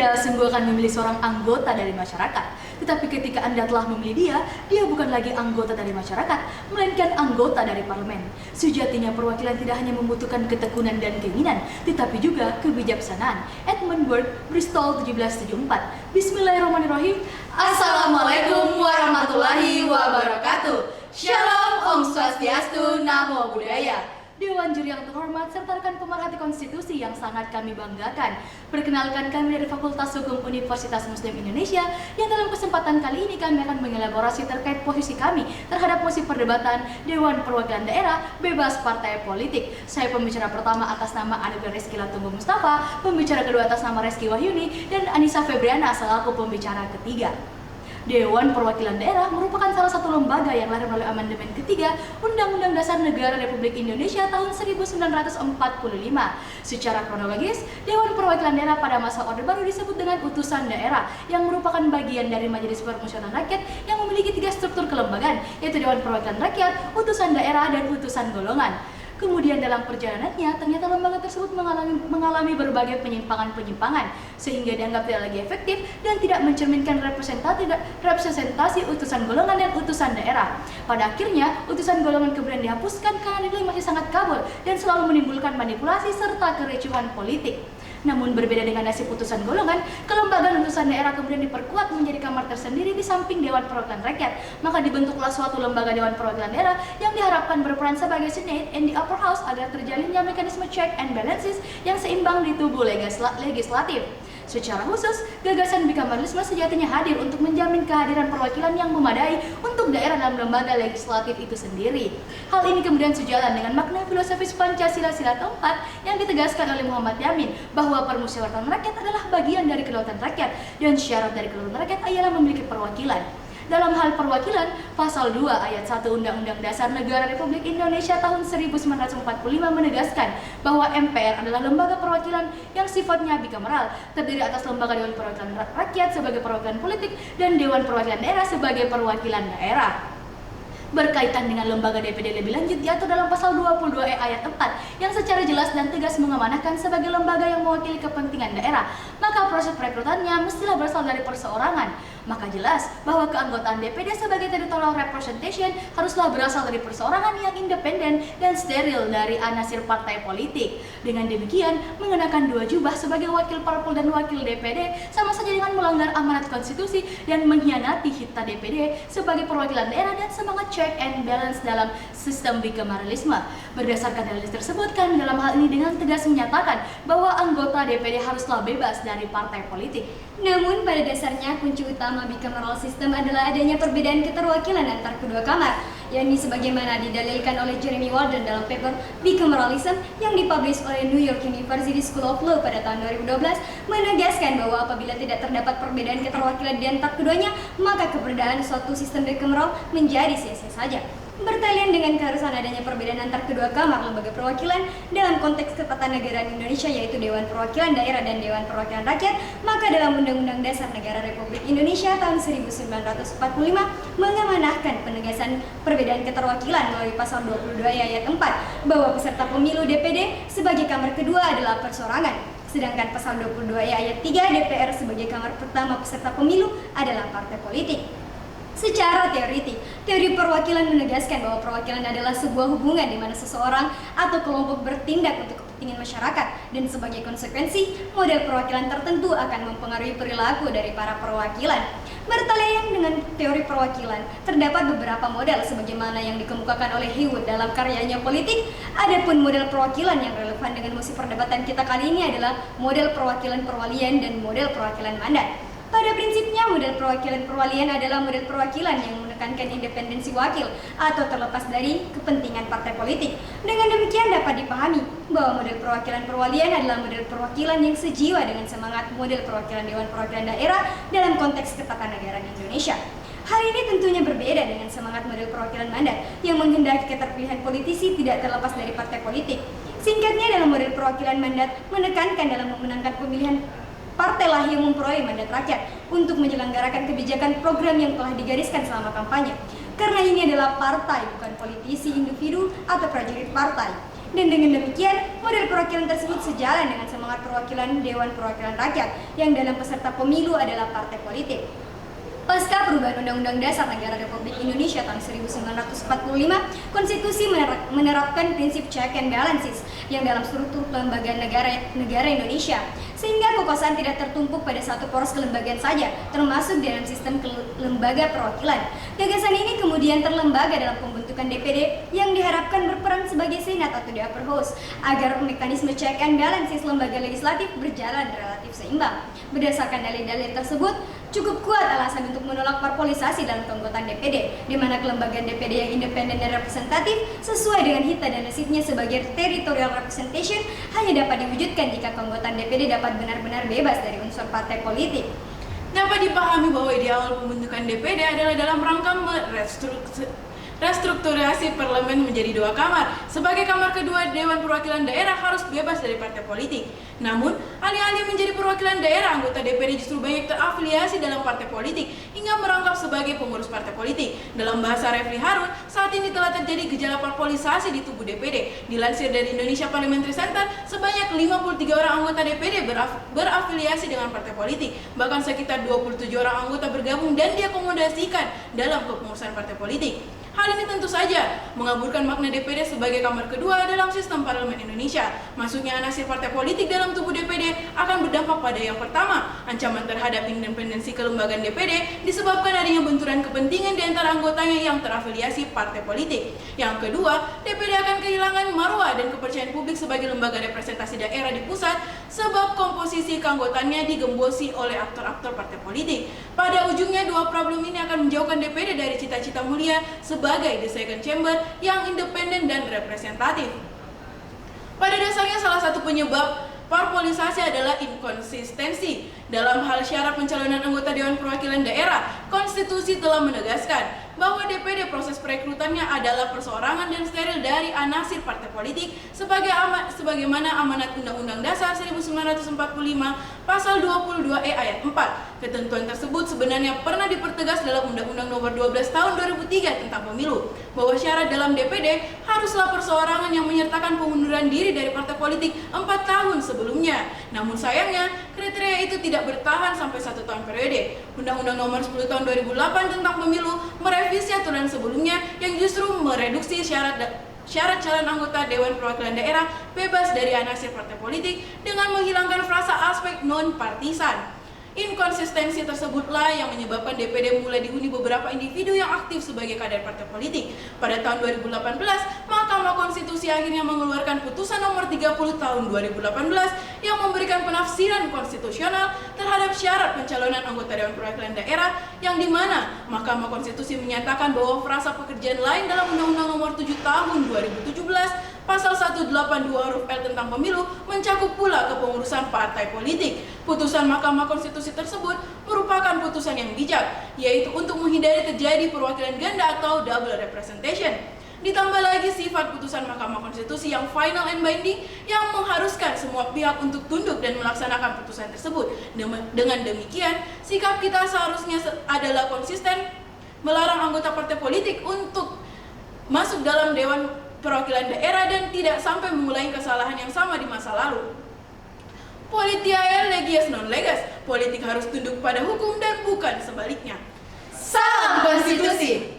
Anda sungguh akan memilih seorang anggota dari masyarakat. Tetapi ketika Anda telah memilih dia, dia bukan lagi anggota dari masyarakat, melainkan anggota dari parlemen. Sejatinya perwakilan tidak hanya membutuhkan ketekunan dan keinginan, tetapi juga kebijaksanaan. Edmund Burke, Bristol 1774. Bismillahirrahmanirrahim. Assalamualaikum warahmatullahi wabarakatuh. Shalom, Om Swastiastu, Namo Buddhaya. Dewan Juri yang terhormat serta rekan pemerhati konstitusi yang sangat kami banggakan. Perkenalkan, kami dari Fakultas Hukum Universitas Muslim Indonesia yang dalam kesempatan kali ini kami akan mengelaborasi terkait posisi kami terhadap mosi perdebatan Dewan Perwakilan Daerah Bebas Partai Politik. Saya pembicara pertama atas nama Anugerah Rizky Latunggu Mustafa, pembicara kedua atas nama Reski Wahyuni, dan Anissa Febriana selaku pembicara ketiga. Dewan Perwakilan Daerah merupakan salah satu lembaga yang lahir melalui amandemen ketiga Undang-Undang Dasar Negara Republik Indonesia tahun 1945. Secara kronologis, Dewan Perwakilan Daerah pada masa Orde Baru disebut dengan utusan daerah yang merupakan bagian dari Majelis Permusyawaratan Rakyat yang memiliki tiga struktur kelembagaan, yaitu Dewan Perwakilan Rakyat, Utusan Daerah, dan Utusan Golongan. Kemudian dalam perjalanannya, ternyata lembaga tersebut mengalami berbagai penyimpangan sehingga dianggap tidak lagi efektif dan tidak mencerminkan representasi utusan golongan dan utusan daerah. Pada akhirnya, utusan golongan kemudian dihapuskan karena dinilai masih sangat kabur dan selalu menimbulkan manipulasi serta kericuhan politik. Namun berbeda dengan nasib utusan golongan, kelembagaan utusan daerah kemudian diperkuat menjadi kamar tersendiri di samping Dewan Perwakilan Rakyat. Maka dibentuklah suatu lembaga Dewan Perwakilan Daerah yang diharapkan berperan sebagai Senate and the Upper House agar terjalinnya mekanisme check and balances yang seimbang di tubuh legislatif. Secara khusus, gagasan bicameralisme sejatinya hadir untuk menjamin kehadiran perwakilan yang memadai untuk daerah dalam lembaga legislatif itu sendiri. Hal ini kemudian sejalan dengan makna filosofis Pancasila Sila keempat yang ditegaskan oleh Muhammad Yamin bahwa permusyawaratan rakyat adalah bagian dari kedaulatan rakyat dan syarat dari kedaulatan rakyat ialah memiliki perwakilan. Dalam hal perwakilan, Pasal 2 Ayat 1 Undang-Undang Dasar Negara Republik Indonesia tahun 1945 menegaskan bahwa MPR adalah lembaga perwakilan yang sifatnya bikameral, terdiri atas lembaga Dewan Perwakilan Rakyat sebagai perwakilan politik dan Dewan Perwakilan Daerah sebagai perwakilan daerah. Berkaitan dengan lembaga DPD lebih lanjut diatur dalam pasal 22E ayat 4 yang secara jelas dan tegas mengamanahkan sebagai lembaga yang mewakili kepentingan daerah, maka proses perekrutannya mestilah berasal dari perseorangan. Maka jelas bahwa keanggotaan DPD sebagai territorial representation haruslah berasal dari perseorangan yang independen dan steril dari anasir partai politik. Dengan demikian, mengenakan dua jubah sebagai wakil parpol dan wakil DPD sama saja dengan melanggar amanat konstitusi dan mengkhianati hita DPD sebagai perwakilan daerah dan semangat check and balance dalam sistem bicameralisme. Berdasarkan dalil tersebut, kami dalam hal ini dengan tegas menyatakan bahwa anggota DPD haruslah bebas dari partai politik. Namun pada dasarnya kunci utama bicameral system adalah adanya perbedaan keterwakilan antar kedua kamar, yakni sebagaimana didalilkan oleh Jeremy Warden dalam paper Bicameralism yang dipublish oleh New York University School of Law pada tahun 2012, menegaskan bahwa apabila tidak terdapat perbedaan keterwakilan di antara keduanya, maka keberadaan suatu sistem bicameral menjadi sia-sia saja. Bertalian dengan keharusan adanya perbedaan antar kedua kamar lembaga perwakilan dalam konteks ketatanegaraan Indonesia, yaitu Dewan Perwakilan Daerah dan Dewan Perwakilan Rakyat, maka dalam Undang-Undang Dasar Negara Republik Indonesia tahun 1945 mengamanahkan penegasan perbedaan keterwakilan melalui pasal 22 ayat 4 bahwa peserta pemilu DPD sebagai kamar kedua adalah perseorangan. Sedangkan pasal 22 ayat 3 DPR sebagai kamar pertama peserta pemilu adalah partai politik. Secara teoritik, teori perwakilan menegaskan bahwa perwakilan adalah sebuah hubungan di mana seseorang atau kelompok bertindak untuk kepentingan masyarakat, dan sebagai konsekuensi, model perwakilan tertentu akan mempengaruhi perilaku dari para perwakilan. Bertalian dengan teori perwakilan, terdapat beberapa model sebagaimana yang dikemukakan oleh Hewitt dalam karyanya Politik. Adapun model perwakilan yang relevan dengan mosi perdebatan kita kali ini adalah model perwakilan perwalian dan model perwakilan mandat. Pada prinsipnya, model perwakilan perwalian adalah model perwakilan yang menekankan independensi wakil atau terlepas dari kepentingan partai politik. Dengan demikian dapat dipahami bahwa model perwakilan perwalian adalah model perwakilan yang sejiwa dengan semangat model perwakilan Dewan Perwakilan Daerah dalam konteks ketatanegaraan Indonesia. Hal ini tentunya berbeda dengan semangat model perwakilan mandat yang menghendaki keterpilihan politisi tidak terlepas dari partai politik. Singkatnya, dalam model perwakilan mandat menekankan dalam memenangkan pemilihan partai lah yang memperoleh mandat rakyat untuk menyelenggarakan kebijakan program yang telah digariskan selama kampanye. Karena ini adalah partai, bukan politisi, individu, atau prajurit partai. Dan dengan demikian, model perwakilan tersebut sejalan dengan semangat perwakilan Dewan Perwakilan Rakyat yang dalam peserta pemilu adalah partai politik. Pasca perubahan Undang-Undang Dasar Negara Republik Indonesia tahun 1945, konstitusi menerapkan prinsip check and balances yang dalam struktur kelembagaan negara Indonesia, sehingga kekuasaan tidak tertumpuk pada satu poros kelembagaan saja, termasuk dalam sistem lembaga perwakilan. Gagasan ini kemudian terlembaga dalam pembentukan DPD yang diharapkan berperan sebagai senat atau the upper house agar mekanisme check and balances lembaga legislatif berjalan relatif seimbang. Berdasarkan dalil-dalil tersebut, cukup kuat alasan untuk menolak parpolisasi dalam keanggotaan DPD, di mana kelembagaan DPD yang independen dan representatif sesuai dengan hita dan nasibnya sebagai territorial representation hanya dapat diwujudkan jika keanggotaan DPD dapat benar-benar bebas dari unsur partai politik. Dapat dipahami bahwa ide awal pembentukan DPD adalah dalam rangka restrukturasi parlemen menjadi 2 kamar. Sebagai kamar kedua, Dewan Perwakilan Daerah harus bebas dari partai politik. Namun, alih-alih menjadi perwakilan daerah, anggota DPD justru banyak terafiliasi dalam partai politik hingga merangkap sebagai pengurus partai politik. Dalam bahasa Refli Harun, saat ini telah terjadi gejala parpolisasi di tubuh DPD. Dilansir dari Indonesia Parliamentary Center, sebanyak 53 orang anggota DPD berafiliasi dengan partai politik. Bahkan sekitar 27 orang anggota bergabung dan diakomodasikan dalam kepengurusan partai politik. Hal ini tentu saja mengaburkan makna DPD sebagai kamar kedua dalam sistem parlemen Indonesia. Masuknya anasir partai politik dalam tubuh DPD akan berdampak pada yang pertama, ancaman terhadap independensi kelembagaan DPD disebabkan adanya benturan kepentingan di antara anggotanya yang terafiliasi partai politik. Yang kedua, DPD akan kehilangan marwah dan kepercayaan publik sebagai lembaga representasi daerah di pusat sebab komposisi keanggotaannya digembosi oleh aktor-aktor partai politik. Pada ujungnya, dua problem ini akan menjauhkan DPD dari cita-cita mulia sebagai the second chamber yang independen dan representatif. Pada dasarnya salah satu penyebab parpolisasi adalah inkonsistensi. Dalam hal syarat pencalonan anggota Dewan Perwakilan Daerah, konstitusi telah menegaskan bahwa DPD proses perekrutannya adalah perseorangan dan steril dari anasir partai politik sebagaimana amanat Undang-Undang Dasar 1945 pasal 22E ayat 4. Ketentuan tersebut sebenarnya pernah dipertegas dalam Undang-Undang Nomor 12 Tahun 2003 tentang Pemilu, bahwa syarat dalam DPD haruslah perseorangan yang menyertakan pengunduran diri dari partai politik 4 tahun sebelumnya. Namun sayangnya, kriteria itu tidak bertahan sampai 1 tahun periode. Undang-Undang Nomor 10 Tahun 2008 tentang Pemilu merevisi aturan sebelumnya yang justru mereduksi syarat calon anggota Dewan Perwakilan Daerah bebas dari anasir partai politik dengan menghilangkan frasa aspek non-partisan. Inkonsistensi tersebutlah yang menyebabkan DPD mulai dihuni beberapa individu yang aktif sebagai kader partai politik. Pada tahun 2018, Mahkamah Konstitusi akhirnya mengeluarkan putusan nomor 30 tahun 2018 yang memberikan penafsiran konstitusional terhadap syarat pencalonan anggota Dewan Perwakilan Daerah, yang dimana Mahkamah Konstitusi menyatakan bahwa frasa pekerjaan lain dalam Undang-Undang Nomor 7 tahun 2017 Pasal 182 huruf L tentang pemilu mencakup pula kepengurusan partai politik. Putusan Mahkamah Konstitusi tersebut merupakan putusan yang bijak, yaitu untuk menghindari terjadi perwakilan ganda atau double representation. Ditambah lagi sifat putusan Mahkamah Konstitusi yang final and binding yang mengharuskan semua pihak untuk tunduk dan melaksanakan putusan tersebut. Dengan demikian, sikap kita seharusnya adalah konsisten melarang anggota partai politik untuk masuk dalam Dewan Perwakilan Daerah dan tidak sampai mengulangi kesalahan yang sama di masa lalu. Politiae legias non legas, politik harus tunduk pada hukum dan bukan sebaliknya. Salam konstitusi!